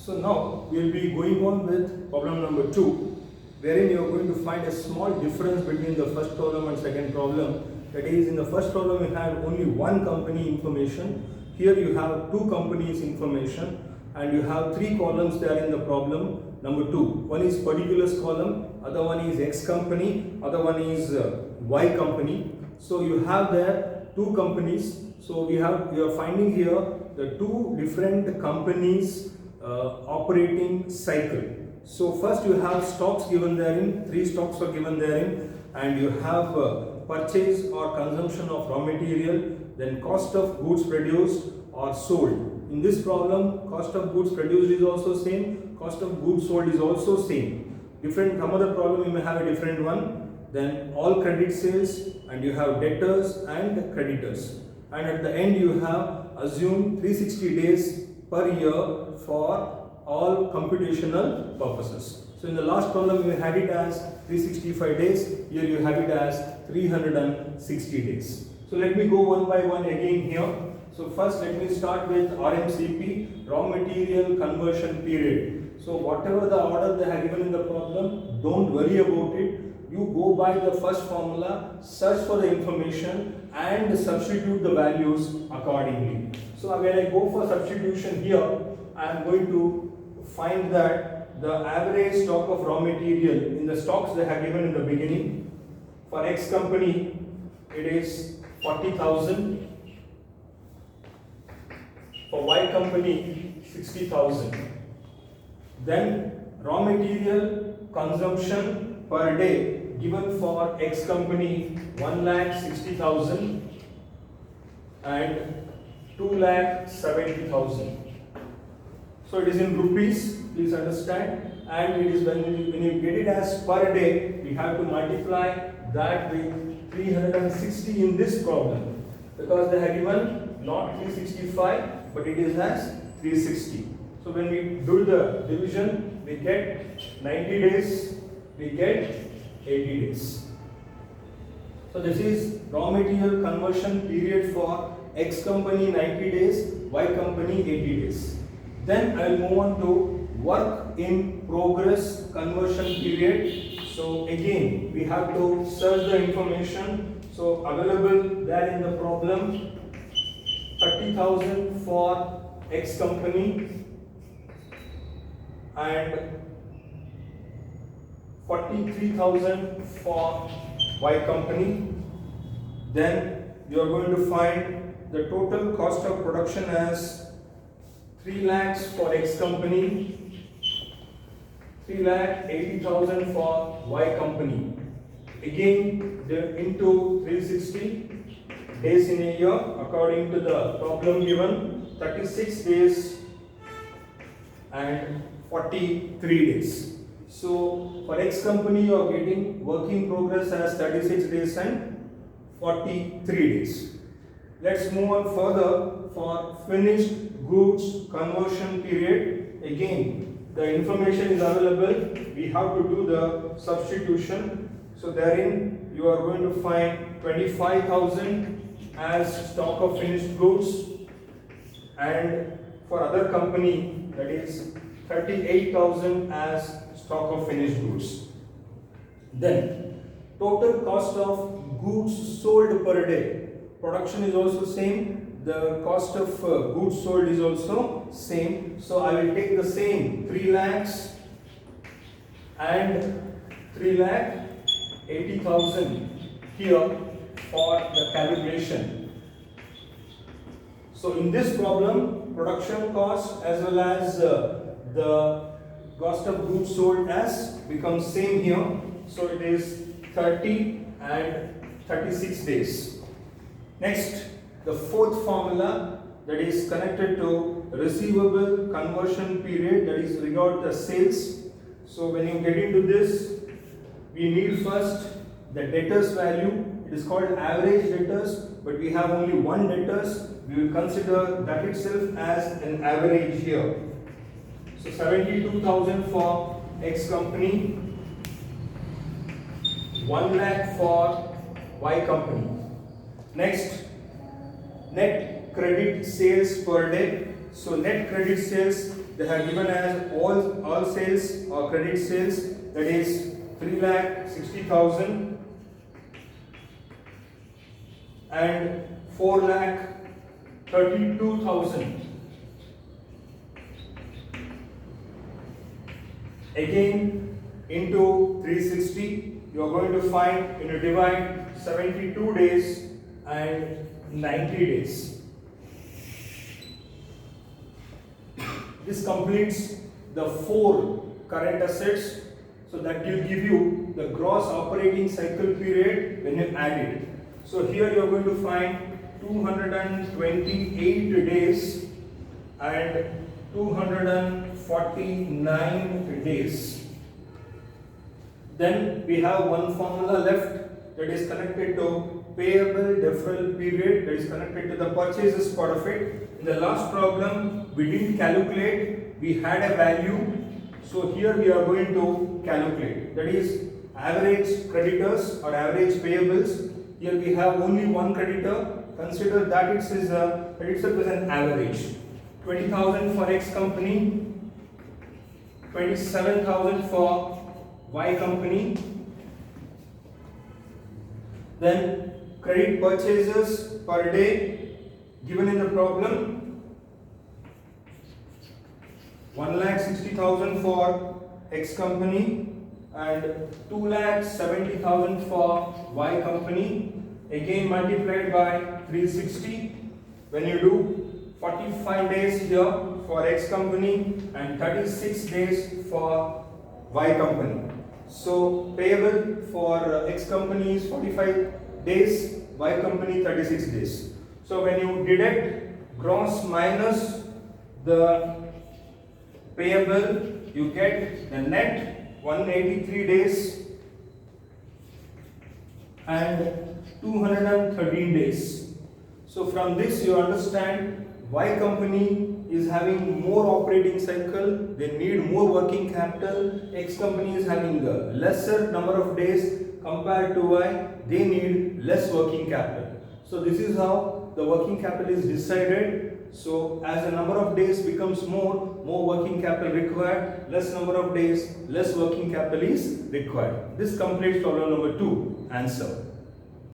So now we will be going on with problem number 2, wherein you are going to find a small difference between the first problem and second problem. That is, in the first problem you had only one company information. Here you have two companies information, and you have three columns there in the problem number 2. One is particulars column, other one is X company, other one is Y company. So you have there two companies. So we are finding here the two different companies operating cycle. So first you have stocks given therein, three stocks are given therein, and you have purchase or consumption of raw material, then cost of goods produced or sold. In this problem, cost of goods produced is also same, cost of goods sold is also same. Some other problem you may have a different one. Then all credit sales, and you have debtors and creditors. And at the end you have assumed 360 days per year for all computational purposes. So in the last problem you had it as 365 days, here you have it as 360 days. So let me go one by one again here. So first let me start with RMCP, raw material conversion period. So whatever the order they have given in the problem, don't worry about it. You go by the first formula, search for the information and substitute the values accordingly. So when I go for substitution here, I am going to find that the average stock of raw material in the stocks they have given in the beginning. For X company, it is 40,000. For Y company, 60,000. Then raw material consumption per day given for X company 1,60,000 and 2,70,000. So it is in rupees, please understand, and it is when you get it as per day, we have to multiply that with 360 in this problem, because they have given not 365 but it is as 360. So when we do the division, we get 90 days, we get 80 days. So this is raw material conversion period for X company 90 days, Y company 80 days. Then I will move on to work in progress conversion period. So again we have to search the information. So available there in the problem, 30,000 for X company and 43,000 for Y company. Then you are going to find the total cost of production as 3 lakhs for X company, 3,80,000 for Y company. Again, they're into 360 days in a year according to the problem given, 36 days and 43 days. So for X company you are getting work in progress as 36 days and 43 days. Let's move on further for finished goods conversion period. Again the information is available, we have to do the substitution. So therein you are going to find 25,000 as stock of finished goods, and for other company that is 38,000 as stock of finished goods. Then total cost of goods sold per day. Production is also same, the cost of goods sold is also same. So I will take the same 3 lakhs and 3,80,000 here for the calculation. So in this problem, production cost as well as the cost of goods sold as becomes same here. So it is 30 and 36 days. Next, the fourth formula, that is connected to receivable conversion period, that is regard the sales. So when you get into this, we need first the debtors value. It is called average debtors, but we have only one debtors. We will consider that itself as an average here. So 72,000 for X company, 1 lakh for Y company. Next, net credit sales per day. So net credit sales they have given as all sales or credit sales, that is 3,60,000 and 4,32,000. Again into 360, you are going to find, when you divide 72 days and 90 days. This completes the 4 current assets, so that will give you the gross operating cycle period when you add it. So here you are going to find 228 days and 249 days. Then we have one formula left, that is connected to payable deferral period, that is connected to the purchases part of it. In the last problem, we didn't calculate, we had a value. So here we are going to calculate, that is average creditors or average payables. Here we have only one creditor. Consider that itself is an average. 20,000 for X company, 27,000 for Y company. Then credit purchases per day given in the problem, 1,60,000 for X company and 2,70,000 for Y company. Again multiplied by 360. When you do 45 days here for X company and 36 days for Y company. So payable for X company is 45 days, Y company 36 days. So when you deduct gross minus the payable, you get the net 183 days and 213 days. So from this you understand Y company is having more operating cycle, they need more working capital. X company is having a lesser number of days compared to Y, they need less working capital. So this is how the working capital is decided. So as the number of days becomes more working capital required, less number of days, less working capital is required. This completes problem number 2 answer.